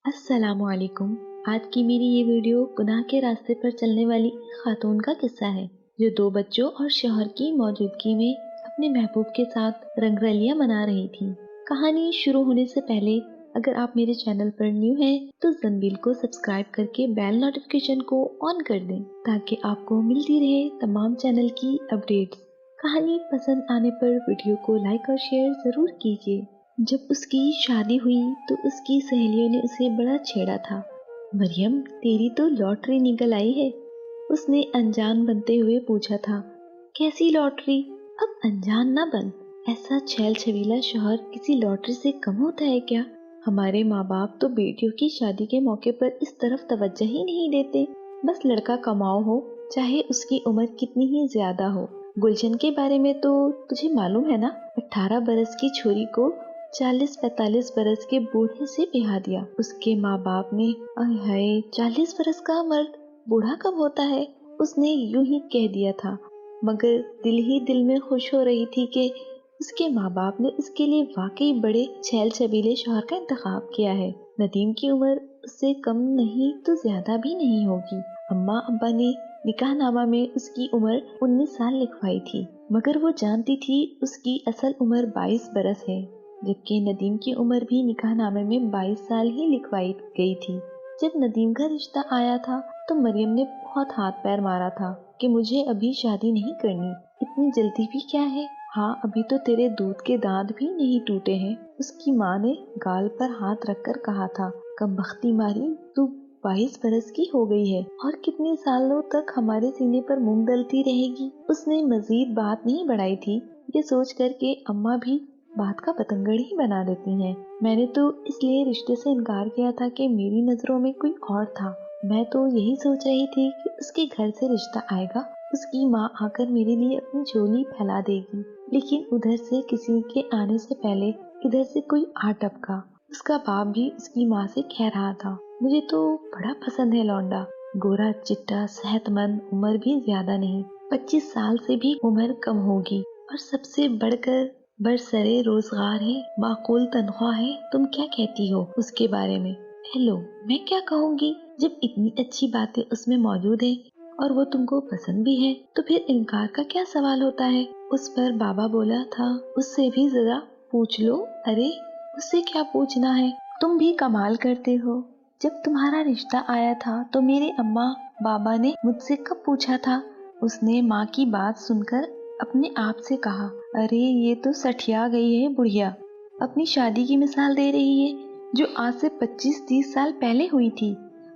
अस्सलाम वालेकुम। आज की मेरी ये वीडियो गुनाह के रास्ते पर चलने वाली खातून का किस्सा है जो 2 बच्चों और शौहर की मौजूदगी में अपने महबूब के साथ रंगरलियां मना रही थी। कहानी शुरू होने से पहले अगर आप मेरे चैनल पर न्यू हैं तो ज़ंबील को सब्सक्राइब करके बेल नोटिफिकेशन को ऑन कर दें ताकि आपको मिलती रहे तमाम चैनल की अपडेट्स। कहानी पसंद आने पर वीडियो को लाइक और शेयर ज़रूर कीजिए। जब उसकी शादी हुई तो उसकी सहेलियों ने उसे बड़ा छेड़ा था। मरियम, तेरी तो लॉटरी निकल आई है, उसने अनजान बनते हुए पूछा था। कैसी लॉटरी? अब अनजान ना बन। ऐसा छैल छबीला शौहर किसी लॉटरी से कम होता है क्या? हमारे माँ बाप तो बेटियों की शादी के मौके पर इस तरफ तवज्जो ही नहीं देते। बस लड़का कमाओ हो, चाहे उसकी उम्र कितनी ही ज्यादा हो। गुलशन के बारे में तो तुझे मालूम है ना, 18 बरस की छोरी को 40-45 बरस के बूढ़े से ब्याह दिया। उसके माँ बाप ने, आय हाय, 40 बरस का मर्द बूढ़ा कब होता है, उसने यूं ही कह दिया था, मगर दिल ही दिल में खुश हो रही थी कि उसके माँ बाप ने उसके लिए वाकई बड़े छैल छबीले शौहर का इंतखाब किया है। नदीम की उम्र उससे कम नहीं तो ज्यादा भी नहीं होगी। अम्मा अब्बा ने निकाहनामा में उसकी उम्र 19 साल लिखवाई थी, मगर वो जानती थी उसकी असल उम्र 22 बरस है, जबकि नदीम की उम्र भी निकाहनामे में 22 साल ही लिखवाई गई थी। जब नदीम का रिश्ता आया था तो मरियम ने बहुत हाथ पैर मारा था कि मुझे अभी शादी नहीं करनी, इतनी जल्दी भी क्या है। हाँ, अभी तो तेरे दूध के दांत भी नहीं टूटे हैं, उसकी माँ ने गाल पर हाथ रखकर कहा था। कमबख्ती मारी, तू 22 बरस की हो गई है और कितने सालों तक हमारे सीने पर मूंग दलती रहेगी। उसने मजीद बात नहीं बढ़ाई थी। ये सोच कर के अम्मा भी बात का बतंगड़ ही बना देती हैं। मैंने तो इसलिए रिश्ते से इनकार किया था कि मेरी नजरों में कोई और था। मैं तो यही सोच रही थी कि उसके घर से रिश्ता आएगा, उसकी माँ आकर मेरे लिए अपनी झोली फैला देगी, लेकिन उधर से किसी के आने से पहले इधर से कोई आ टपका। उसका बाप भी उसकी माँ से कह रहा था, मुझे तो बड़ा पसंद है लौंडा, गोरा चिट्टा सेहतमंद, उम्र भी ज्यादा नहीं, 25 साल से भी उम्र कम होगी, और सबसे बढ़कर बरसरे रोजगार है, माकूल तनख्वाह है। तुम क्या कहती हो उसके बारे में? हेलो, मैं क्या कहूँगी जब इतनी अच्छी बातें उसमें मौजूद है और वो तुमको पसंद भी है, तो फिर इनकार का क्या सवाल होता है। उस पर बाबा बोला था, उससे भी जरा पूछ लो। अरे, उससे क्या पूछना है, तुम भी कमाल करते हो। जब तुम्हारा रिश्ता आया था तो मेरे अम्मा बाबा ने मुझसे कब पूछा था? उसने माँ की बात सुनकर अपने आप से कहा, अरे ये तो सठिया गई है बुढ़िया, अपनी शादी की मिसाल दे रही है जो आज से 25-30 साल पहले हुई थी।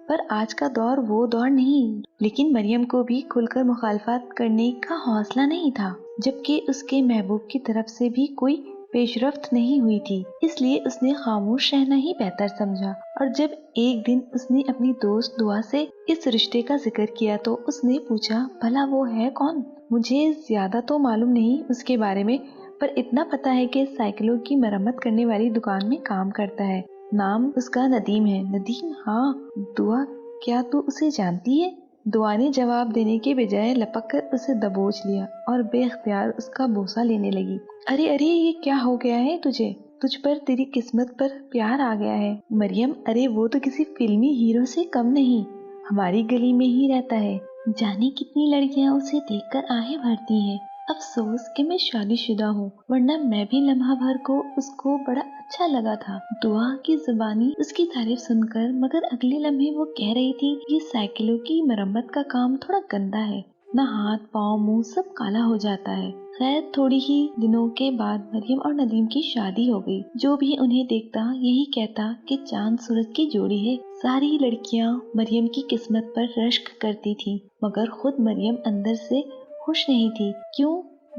पर आज का दौर वो दौर नहीं। लेकिन मरियम को भी खुलकर मुखालफत करने का हौसला नहीं था, जबकि उसके महबूब की तरफ से भी कोई पेशरफ्त नहीं हुई थी, इसलिए उसने खामोश रहना ही बेहतर समझा। और जब एक दिन उसने अपनी दोस्त दुआ से इस रिश्ते का जिक्र किया तो उसने पूछा, भला वो है कौन? मुझे ज्यादा तो मालूम नहीं उसके बारे में, पर इतना पता है कि साइकिलों की मरम्मत करने वाली दुकान में काम करता है। नाम उसका नदीम है। नदीम? हाँ। दुआ? क्या तू उसे जानती है? दुआ ने जवाब देने के बजाय लपक कर उसे दबोच लिया और बेख्तियार उसका बोसा लेने लगी। अरे अरे, ये क्या हो गया है तुझे? तुझ पर, तेरी किस्मत पर प्यार आ गया है। मरियम, अरे वो तो किसी फिल्मी हीरो से कम नहीं, हमारी गली में ही रहता है। जाने कितनी लड़कियां उसे देखकर आहें भरती हैं। अफसोस कि मैं शादीशुदा हूँ, वरना मैं भी लम्हा भर को उसको बड़ा अच्छा लगा था। दुआ की जुबानी उसकी तारीफ सुनकर, मगर अगले लम्हे वो कह रही थी, ये साइकिलों की मरम्मत का काम थोड़ा गंदा है, ना हाथ पाँव मुंह सब काला हो जाता है। खैर, थोड़ी ही दिनों के बाद मरियम और नदीम की शादी हो गई। जो भी उन्हें देखता यही कहता कि चांद सूरज की जोड़ी है। सारी लड़कियां मरियम की किस्मत पर रश्क करती थी, मगर खुद मरियम अंदर से खुश नहीं थी। क्यों?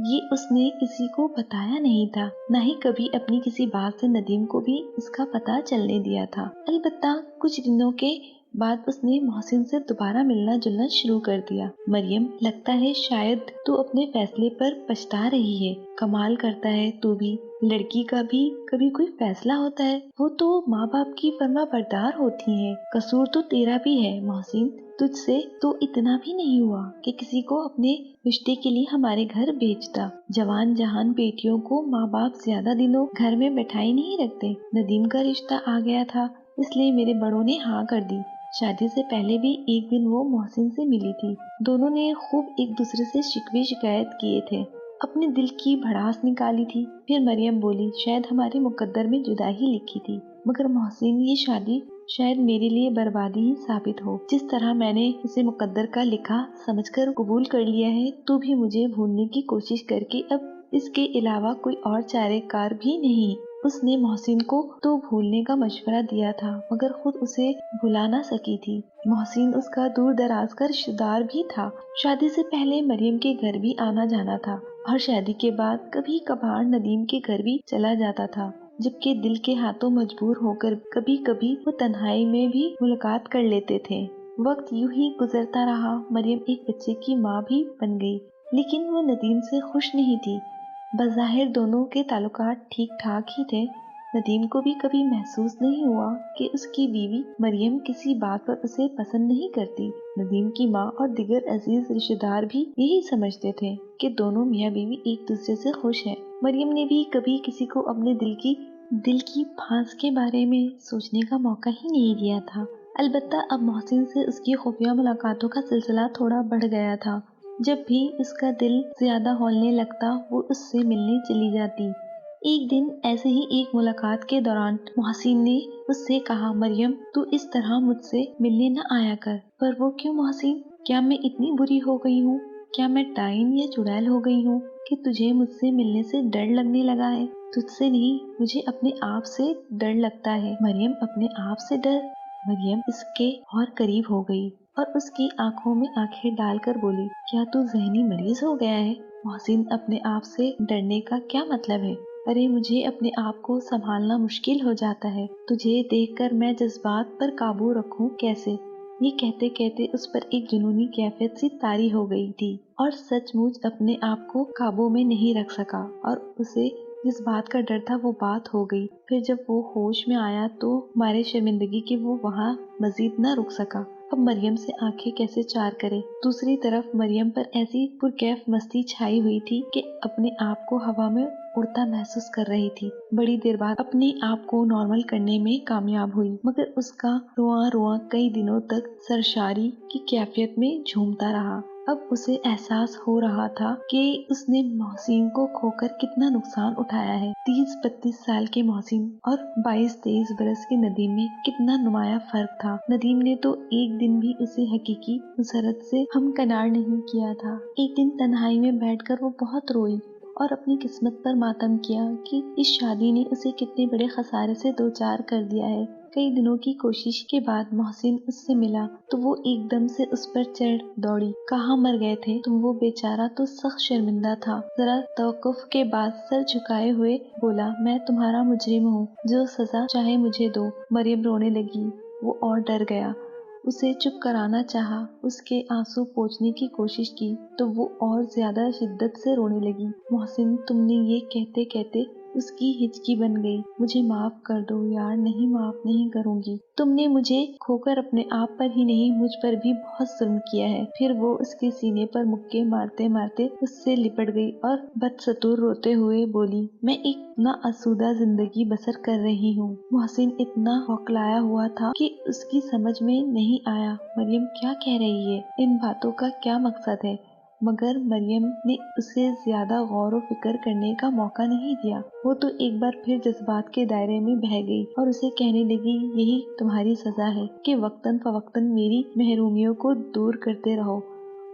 ये उसने किसी को बताया नहीं था, न ही कभी अपनी किसी बात से नदीम को भी इसका पता चलने दिया था। अलबत्ता कुछ दिनों के बाद उसने मोहसिन से दोबारा मिलना जुलना शुरू कर दिया। मरियम, लगता है शायद तू अपने फैसले पर पछता रही है। कमाल करता है तू भी, लड़की का भी कभी कोई फैसला होता है, वो तो माँ बाप की फर्मा बरदार होती है। कसूर तो तेरा भी है मोहसिन, तुझसे तो इतना भी नहीं हुआ कि किसी को अपने रिश्ते के लिए हमारे घर भेजता। जवान जहान बेटियों को माँ बाप ज्यादा दिनों घर में बैठाई नहीं रखते। नदीम का रिश्ता आ गया था اس لیے میرے بڑوں نے ہاں کر دی۔ شادی سے پہلے بھی ایک دن وہ محسن سے ملی تھی۔ دونوں نے خوب ایک دوسرے سے شکوے شکایت کیے تھے، اپنے دل کی بھڑاس نکالی تھی۔ پھر مریم بولی، شاید ہمارے مقدر میں جدا ہی لکھی تھی، مگر محسن یہ شادی شاید میرے لیے بربادی ہی ثابت ہو۔ جس طرح میں نے اسے مقدر کا لکھا سمجھ کر قبول کر لیا ہے، تو بھی مجھے بھولنے کی کوشش کر کے اب اس کے علاوہ کوئی اور چارے کار بھی نہیں۔ اس نے محسن کو تو بھولنے کا مشورہ دیا تھا، مگر خود اسے بھلا نہ سکی تھی۔ محسن اس کا دور دراز کا رشتہ دار بھی تھا۔ شادی سے پہلے مریم کے گھر بھی آنا جانا تھا، اور شادی کے بعد کبھی کبھار ندیم کے گھر بھی چلا جاتا تھا، جبکہ دل کے ہاتھوں مجبور ہو کر کبھی کبھی وہ تنہائی میں بھی ملاقات کر لیتے تھے۔ وقت یوں ہی گزرتا رہا۔ مریم ایک بچے کی ماں بھی بن گئی، لیکن وہ ندیم سے خوش نہیں تھی۔ بظاہر دونوں کے تعلقات ٹھیک ٹھاک ہی تھے۔ ندیم کو بھی کبھی محسوس نہیں ہوا کہ اس کی بیوی مریم کسی بات پر اسے پسند نہیں کرتی۔ ندیم کی ماں اور دیگر عزیز رشتہ دار بھی یہی سمجھتے تھے کہ دونوں میاں بیوی ایک دوسرے سے خوش ہیں۔ مریم نے بھی کبھی کسی کو اپنے دل کی پھانس کے بارے میں سوچنے کا موقع ہی نہیں دیا تھا۔ البتہ اب محسن سے اس کی خفیہ ملاقاتوں کا سلسلہ تھوڑا بڑھ گیا تھا۔ جب بھی اس کا دل زیادہ ہولنے لگتا، وہ اس سے ملنے چلی جاتی۔ ایک دن ایسے ہی ایک ملاقات کے دوران محسن نے اس سے کہا، مریم تو اس طرح مجھ سے ملنے نہ آیا کر۔ پر وہ کیوں محسن؟ کیا میں اتنی بری ہو گئی ہوں؟ کیا میں ڈائن یا چڑیل ہو گئی ہوں کہ تجھے مجھ سے ملنے سے ڈر لگنے لگا ہے؟ تجھ سے نہیں، مجھے اپنے آپ سے ڈر لگتا ہے۔ مریم اپنے آپ سے ڈر؟ مریم اس کے اور قریب ہو گئی اور اس کی آنکھوں میں آنکھیں ڈال کر بولی، کیا تو ذہنی مریض ہو گیا ہے؟ محسن، اپنے آپ سے ڈرنے کا کیا مطلب ہے؟ ارے مجھے اپنے آپ کو سنبھالنا مشکل ہو جاتا ہے، تجھے دیکھ کر میں جذبات پر قابو رکھوں کیسے؟ یہ کہتے کہتے اس پر ایک جنونی کیفیت سی طاری ہو گئی تھی، اور سچ مچ اپنے آپ کو قابو میں نہیں رکھ سکا، اور اسے جس بات کا ڈر تھا وہ بات ہو گئی۔ پھر جب وہ ہوش میں آیا تو مارے شرمندگی کے وہ وہاں مزید نہ رک سکا۔ اب مریم سے آنکھیں کیسے چار کرے؟ دوسری طرف مریم پر ایسی پرکیف مستی چھائی ہوئی تھی کہ اپنے آپ کو ہوا میں اڑتا محسوس کر رہی تھی۔ بڑی دیر بعد اپنے آپ کو نارمل کرنے میں کامیاب ہوئی، مگر اس کا رواں رواں کئی دنوں تک سرشاری کی کیفیت میں جھومتا رہا۔ اب اسے احساس ہو رہا تھا کہ اس نے محسن کو کھو کر کتنا نقصان اٹھایا ہے۔ 30-32 سال کے محسن اور 22-23 برس کے ندیم میں کتنا نمایاں فرق تھا۔ ندیم نے تو ایک دن بھی اسے حقیقی مسرت سے ہمکنار نہیں کیا تھا۔ ایک دن تنہائی میں بیٹھ کر وہ بہت روئی اور اپنی قسمت پر ماتم کیا کہ اس شادی نے اسے کتنے بڑے خسارے سے دوچار کر دیا ہے۔ کئی دنوں کی کوشش کے بعد محسن اس سے ملا تو وہ ایک دم سے اس پر چڑھ دوڑی۔ کہاں مر گئے تھے تم؟ وہ بیچارہ تو سخت شرمندہ تھا۔ ذرا توقف کے بعد سر جھکائے ہوئے بولا، میں تمہارا مجرم ہوں، جو سزا چاہے مجھے دو۔ مریم رونے لگی۔ وہ اور ڈر گیا۔ اسے چپ کرانا چاہا، اس کے آنسو پوچھنے کی کوشش کی تو وہ اور زیادہ شدت سے رونے لگی۔ محسن، تم نے یہ کہتے کہتے اس کی ہچکی بن گئی، مجھے معاف کر دو یار، نہیں معاف نہیں کروں گی۔ تم نے مجھے کھو کر اپنے آپ پر ہی نہیں مجھ پر بھی بہت ظلم کیا ہے۔ پھر وہ اس کے سینے پر مکے مارتے مارتے اس سے لپٹ گئی اور بدستور روتے ہوئے بولی، میں ایک ناآسودہ زندگی بسر کر رہی ہوں۔ محسن اتنا ہوکلایا ہوا تھا کہ اس کی سمجھ میں نہیں آیا مریم کیا کہہ رہی ہے، ان باتوں کا کیا مقصد ہے، مگر مریم نے اسے زیادہ غور و فکر کرنے کا موقع نہیں دیا۔ وہ تو ایک بار پھر جذبات کے دائرے میں بہہ گئی اور اسے کہنے لگی، یہی تمہاری سزا ہے کہ وقتاً فوقتاً میری محرومیوں کو دور کرتے رہو،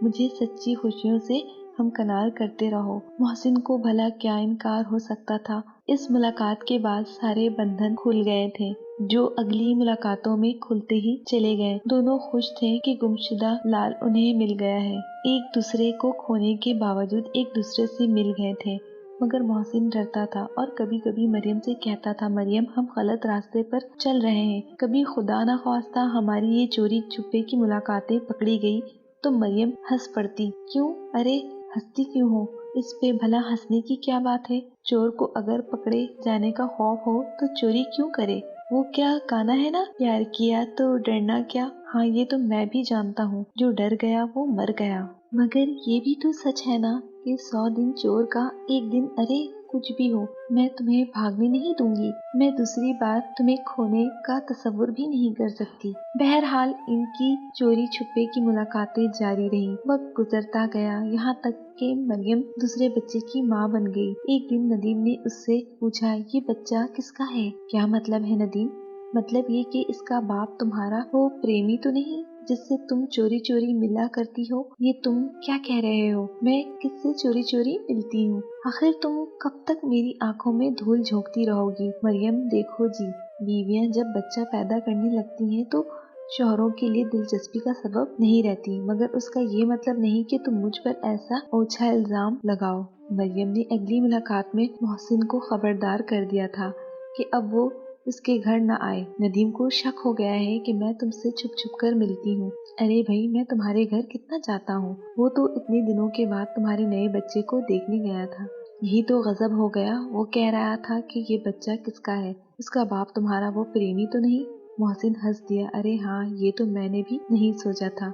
مجھے سچی خوشیوں سے ہمکنار کرتے رہو۔ محسن کو بھلا کیا انکار ہو سکتا تھا؟ اس ملاقات کے بعد سارے بندھن کھل گئے تھے، جو اگلی ملاقاتوں میں کھلتے ہی چلے گئے۔ دونوں خوش تھے کہ گمشدہ لال انہیں مل گیا ہے۔ ایک دوسرے کو کھونے کے باوجود ایک دوسرے سے مل گئے تھے، مگر محسن ڈرتا تھا اور کبھی کبھی مریم سے کہتا تھا، مریم ہم غلط راستے پر چل رہے ہیں۔ کبھی خدا نخواستہ ہماری یہ چوری چھپے کی ملاقاتیں پکڑی گئی تو مریم ہنس پڑتی۔ کیوں؟ ارے ہنستی کیوں ہو؟ اس پہ بھلا ہنسنے کی کیا بات ہے؟ چور کو اگر پکڑے جانے کا خوف ہو تو چوری کیوں کرے؟ وہ کیا گانا ہے نا، پیار کیا تو ڈرنا کیا۔ ہاں یہ تو میں بھی جانتا ہوں، جو ڈر گیا وہ مر گیا۔ مگر یہ بھی تو سچ ہے نا کہ 100 دن چور کا، ایک دن ارے कुछ भी हो, मैं तुम्हें भागने नहीं दूंगी। मैं दूसरी बार तुम्हें खोने का तसव्वुर भी नहीं कर सकती। बहरहाल इनकी चोरी छुपे की मुलाकातें जारी रही। वक्त गुजरता गया, यहाँ तक कि मरियम दूसरे बच्चे की माँ बन गई। एक दिन नदीम ने उससे पूछा, ये बच्चा किसका है? क्या मतलब है नदीम? मतलब ये कि इसका बाप तुम्हारा वो प्रेमी तो नहीं जिससे तुम चोरी चोरी मिला करती हो? ये तुम क्या कह रहे हो? मैं किससे चोरी चोरी मिलती हूँ? आखिर तुम कब तक मेरी आंखों में धूल झोंकती रहोगी? मरियम देखो जी, बीवियां जब बच्चा पैदा करने लगती हैं तो शौहरों के लिए दिलचस्पी का सबब नहीं रहती, मगर उसका ये मतलब नहीं कि तुम मुझ पर ऐसा ओछा इल्जाम लगाओ। मरियम ने अगली मुलाकात में मोहसिन को खबरदार कर दिया था कि अब वो उसके घर न आए। नदीम को शक हो गया है कि मैं तुमसे छुप छुप कर मिलती हूँ। अरे भाई, मैं तुम्हारे घर कितना जाता हूँ। वो तो इतने दिनों के बाद तुम्हारे नए बच्चे को देखने गया था। यही तो गजब हो गया। वो कह रहा था कि ये बच्चा किसका है, उसका बाप तुम्हारा वो प्रेमी तो नहीं? मोहसिन हंस दिया। अरे हाँ, ये तो मैंने भी नहीं सोचा था।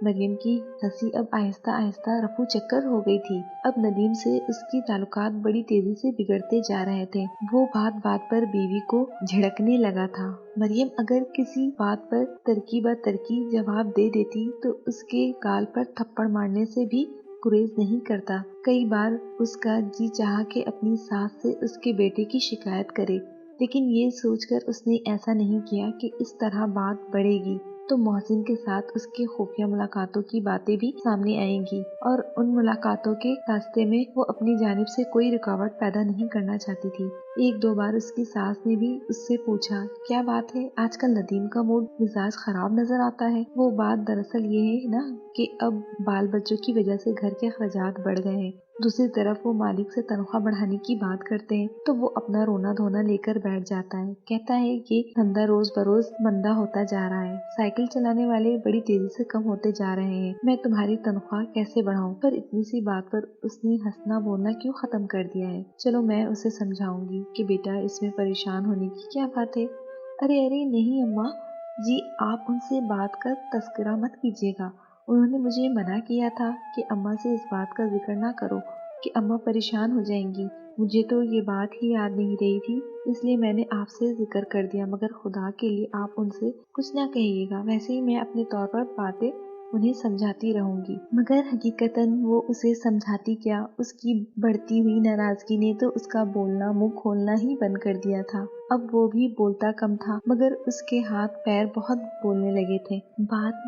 मरियम की हंसी अब आहिस्ता आहिस्ता रफू चक्कर हो गई थी। अब नदीम से उसकी ताल्लुकात बड़ी तेजी से बिगड़ते जा रहे थे। वो बात बात पर बीवी को झिड़कने लगा था। मरियम अगर किसी बात पर तरकी ब तरकी जवाब दे देती तो उसके गाल पर थप्पड़ मारने से भी गुरेज नहीं करता। कई बार उसका जी चाहा कि अपनी सास से उसके बेटे की शिकायत करे, लेकिन ये सोचकर उसने ऐसा नहीं किया कि इस तरह बात बढ़ेगी तो मोहसिन के साथ उसकी खुफिया मुलाकातों की बातें भी सामने आएंगी, और उन मुलाकातों के रास्ते में वो अपनी जानिब से कोई रुकावट पैदा नहीं करना चाहती थी। एक दो बार उसकी सास ने भी उससे पूछा, क्या बात है, आजकल नदीम का मूड मिजाज खराब नजर आता है? वो बात दरअसल ये है ना कि अब बाल बच्चों की वजह से घर के अखराजात बढ़ गए हैं। दूसरी तरफ वो मालिक से तनख्वाह बढ़ाने की बात करते हैं तो वो अपना रोना धोना लेकर बैठ जाता है। कहता है ये धंधा रोज बरोज मंदा होता जा रहा है, साइकिल चलाने वाले बड़ी तेजी से कम होते जा रहे हैं, मैं तुम्हारी तनख्वाह कैसे बढ़ाऊं? पर इतनी सी बात पर उसने हंसना बोलना क्यों खत्म कर दिया है? चलो मैं उसे समझाऊंगी कि बेटा इसमें परेशान होने की क्या बात है। अरे अरे नहीं अम्मा जी, आप उनसे बात का तस्करा मत कीजिएगा। उन्होंने मुझे मना किया था कि अम्मा से इस बात का जिक्र ना करो कि अम्मा परेशान हो जाएंगी। मुझे तो ये बात ही याद नहीं रही थी, इसलिए मैंने आपसे जिक्र कर दिया, मगर खुदा के लिए आप उनसे कुछ ना कहिएगा। वैसे ही मैं अपने तौर पर बातें उन्हें समझाती रहूंगी। मगर हकीकतन वो उसे समझाती क्या, उसकी बढ़ती हुई नाराजगी ने तो उसका बोलना मुंह खोलना ही बंद कर दिया था। अब वो भी बोलता कम था, मगर उसके हाथ पैर बहुत बोलने लगे थे। बात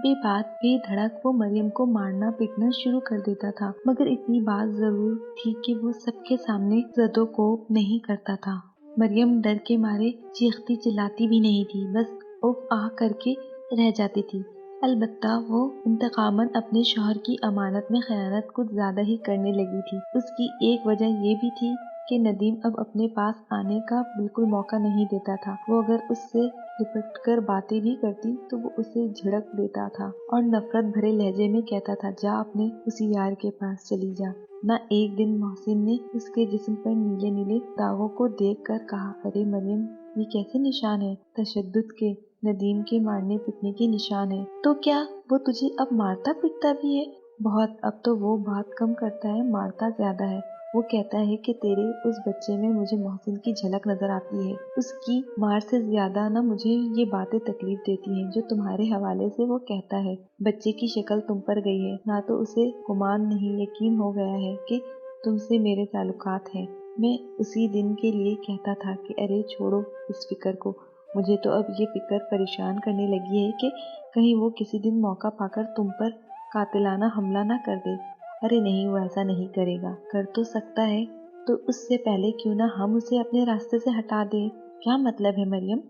बेधड़क वो मरियम को मारना पीटना शुरू कर देता था, मगर इतनी बात जरूर थी कि वो सबके सामने जदो को नहीं करता था। मरियम डर के मारे चीखती चिल्लाती भी नहीं थी, बस उफ आह करके रह जाती थी। अलबत्ता वो इंतकामन अपने शौहर की अमानत में खयानत कुछ ज्यादा ही करने लगी थी। उसकी एक वजह ये भी थी कि नदीम अब अपने पास आने का बिल्कुल मौका नहीं देता था। वो अगर उससे लिपट कर बातें भी करती तो वो उसे झिड़क देता था और नफरत भरे लहजे में कहता था, जा अपने उसी यार के पास चली जा। न एक दिन मोहसिन ने उसके जिस्म पर नीले नीले दागों को देख कर कहा, अरे मरियम ये कैसे निशान है? तशद्दुद के, नदीम के मारने पीटने के निशान है। तो क्या वो तुझे अब मारता पीटता भी है? बहुत। अब तो वो बात कम करता है, मारता ज्यादा है। वो कहता है कि तेरे उस बच्चे में मुझे मोहसिन की झलक नजर आती है। उसकी मार से ज्यादा ना मुझे ये बातें तकलीफ देती हैं जो तुम्हारे हवाले से वो कहता है। बच्चे की शक्ल तुम पर गई है, ना तो उसे गुमान नहीं यकीन हो गया है कि तुमसे मेरे ताल्लुकात हैं। मैं उसी दिन के लिए कहता था कि अरे छोड़ो इस फिक्र को। मुझे तो अब ये फिक्र परेशान करने लगी है कि कहीं वो किसी दिन मौका पाकर तुम पर कातिलाना हमला ना कर दे। अरे नहीं, वो ऐसा नहीं करेगा। कर तो सकता है, तो उससे पहले क्यों ना हम उसे अपने रास्ते से हटा दें। क्या मतलब है मरियम?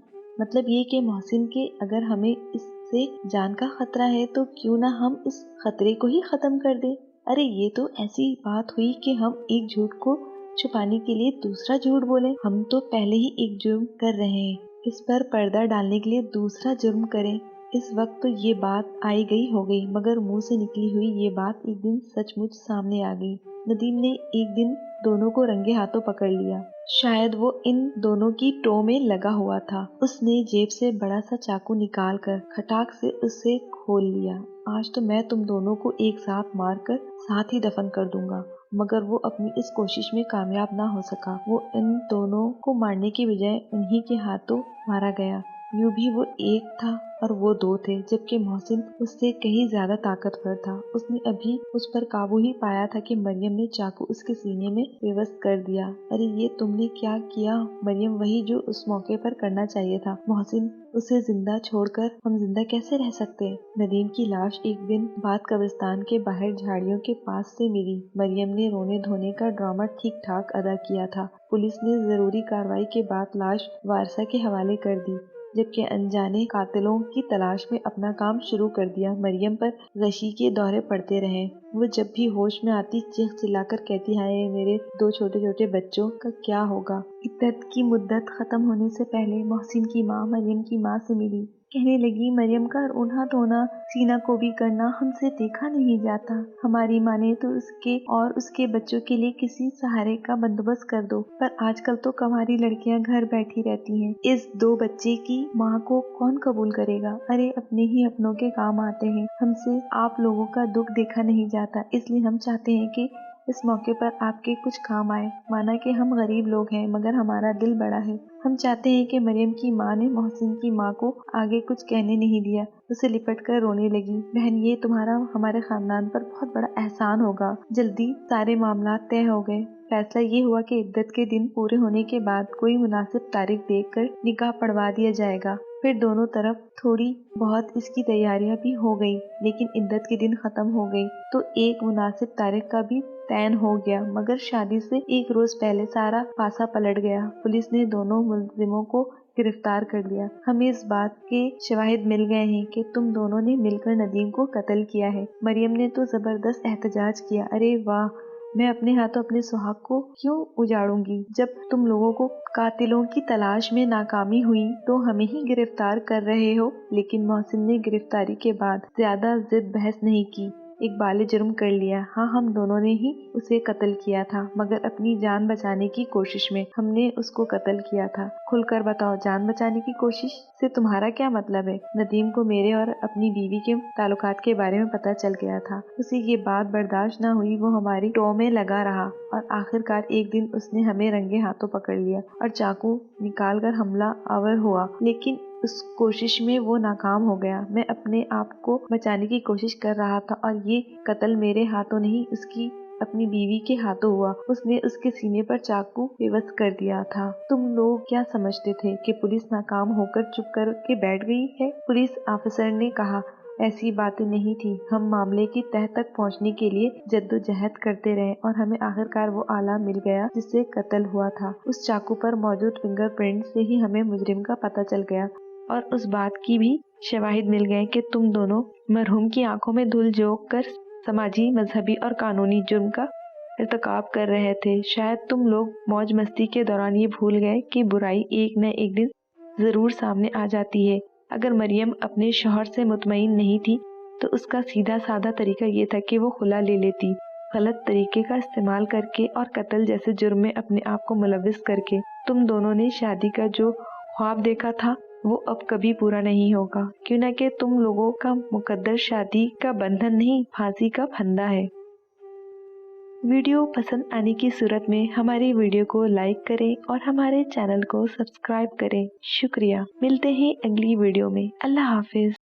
मतलब ये कि मोहसिन के अगर हमें इससे जान का खतरा है तो क्यों ना हम इस खतरे को ही खत्म कर दें। अरे ये तो ऐसी बात हुई कि हम एक झूठ को छुपाने के लिए दूसरा झूठ बोले। हम तो पहले ही एक जुर्म कर रहे हैं, इस पर पर्दा डालने के लिए दूसरा जुर्म करें। इस वक्त तो ये बात आई गई हो गई, मगर मुंह से निकली हुई ये बात एक दिन सचमुच सामने आ गई। नदीम ने एक दिन दोनों को रंगे हाथों पकड़ लिया। शायद वो इन दोनों की टो में लगा हुआ था। उसने जेब से बड़ा सा चाकू निकाल कर खटाक से उसे खोल लिया। आज तो मैं तुम दोनों को एक साथ मार कर साथ ही दफन कर दूंगा। मगर वो अपनी इस कोशिश में कामयाब ना हो सका। वो इन दोनों को मारने की बजाय उन्हीं के हाथों मारा गया। यूं भी वो एक था और वो दो थे, जबकि मोहसिन उससे कहीं ज्यादा ताकतवर था। उसने अभी उस पर काबू ही पाया था कि मरियम ने चाकू उसके सीने में बेबस कर दिया। अरे ये तुमने क्या किया मरियम? वही जो उस मौके पर करना चाहिए था। मोहसिन, उसे जिंदा छोड़कर हम जिंदा कैसे रह सकते? नदीम की लाश एक दिन बाद कब्रिस्तान के बाहर झाड़ियों के पास से मिली। मरियम ने रोने धोने का ड्रामा ठीक ठाक अदा किया था। पुलिस ने जरूरी कार्रवाई के बाद लाश वारसा के हवाले कर दी, जबकि अनजाने कातिलों की तलाश में अपना काम शुरू कर दिया। मरियम पर गशी के दौरे पड़ते रहे। वो जब भी होश में आती चीख चिल्लाकर कहती, हाय मेरे दो छोटे छोटे बच्चों का क्या होगा। इद्दत की मुद्दत खत्म होने से पहले मोहसिन की माँ मरियम की माँ से मिली। कहने लगी, मरियम का रोना धोना सीना को भी करना हमसे देखा नहीं जाता। हमारी माँ ने तो उसके और उसके बच्चों के लिए किसी सहारे का बंदोबस्त कर दो, पर आजकल तो कमारी लड़कियां घर बैठी रहती हैं। इस दो बच्चे की माँ को कौन कबूल करेगा? अरे अपने ही अपनों के काम आते हैं। हमसे आप लोगों का दुख देखा नहीं जाता, इसलिए हम चाहते हैं कि इस मौके पर आपके कुछ काम आए। माना कि हम गरीब लोग हैं, मगर हमारा दिल बड़ा है। हम चाहते हैं कि मरियम की माँ ने मोहसिन की माँ को आगे कुछ कहने नहीं दिया। उसे लिपट कर रोने लगी। बहन, ये तुम्हारा हमारे खानदान पर बहुत बड़ा एहसान होगा। जल्दी सारे मामला तय हो गए। फैसला ये हुआ कि इद्दत के दिन पूरे होने के बाद कोई मुनासिब तारीख देखकर निकाह पढ़वा दिया जाएगा। फिर दोनों तरफ थोड़ी बहुत इसकी तैयारियां भी हो गई, लेकिन इद्दत के दिन खत्म हो गई तो एक मुनासिब तारीख का भी तय हो गया। मगर शादी से एक रोज पहले सारा पासा पलट गया। पुलिस ने दोनों मुलजिमों को गिरफ्तार कर लिया। हमें इस बात के शवाहिद मिल गए हैं कि तुम दोनों ने मिलकर नदीम को कत्ल किया है। मरियम ने तो जबरदस्त एहतजाज किया। अरे वाह, मैं अपने हाथों अपने सुहाग को क्यों उजाड़ूंगी? जब तुम लोगों को कातिलों की तलाश में नाकामी हुई तो हमें ही गिरफ्तार कर रहे हो। लेकिन मोहसिन ने गिरफ्तारी के बाद ज्यादा जिद बहस नहीं की। इकबाल जुर्म कर लिया। हाँ, हम दोनों ने ही उसे कत्ल किया था, मगर अपनी जान बचाने की कोशिश में हमने उसको कत्ल किया था। खुलकर बताओ, जान बचाने की कोशिश से तुम्हारा क्या मतलब है? नदीम को मेरे और अपनी बीवी के ताल्लुकात के बारे में पता चल गया था। उसे ये बात बर्दाश्त न हुई। वो हमारी टो में लगा रहा और आखिरकार एक दिन उसने हमें रंगे हाथों पकड़ लिया और चाकू निकाल कर हमला आवर हुआ। लेकिन उस कोशिश में वो नाकाम हो गया। मैं अपने आप को बचाने की कोशिश कर रहा था और ये कत्ल मेरे हाथों नहीं, उसकी अपनी बीवी के हाथों हुआ। उसने उसके सीने पर चाकू बेबस कर दिया था। तुम लोग क्या समझते थे कि पुलिस नाकाम होकर चुप कर के बैठ गई है? पुलिस ऑफिसर ने कहा, ऐसी बातें नहीं थी। हम मामले की तह तक पहुंचने के लिए जद्दोजहद करते रहे और हमें आखिरकार वो आला मिल गया जिससे कत्ल हुआ था। उस चाकू पर मौजूद फिंगरप्रिंट से ही हमें मुजरिम का पता चल गया और उस बात की भी शवाहिद मिल गए कि तुम दोनों मरहूम की आंखों में धूल झोंक कर समाजी, मजहबी और कानूनी जुर्म का इर्तिकाब कर रहे थे। शायद तुम लोग मौज मस्ती के दौरान ये भूल गए कि बुराई एक न एक दिन जरूर सामने आ जाती है। अगर मरियम अपने शौहर से मुतमईन नहीं थी तो उसका सीधा साधा तरीका ये था कि वो खुला ले लेती। गलत तरीके का इस्तेमाल करके और कत्ल जैसे जुर्म में अपने आप को मुलविस करके। तुम दोनों ने शादी का जो ख्वाब देखा था वो अब कभी पूरा नहीं होगा, क्यों न कि तुम लोगों का मुकद्दर शादी का बंधन नहीं, फांसी का फंदा है। वीडियो पसंद आने की सूरत में हमारी वीडियो को लाइक करें और हमारे चैनल को सब्सक्राइब करें। शुक्रिया। मिलते हैं अगली वीडियो में। अल्लाह हाफिज।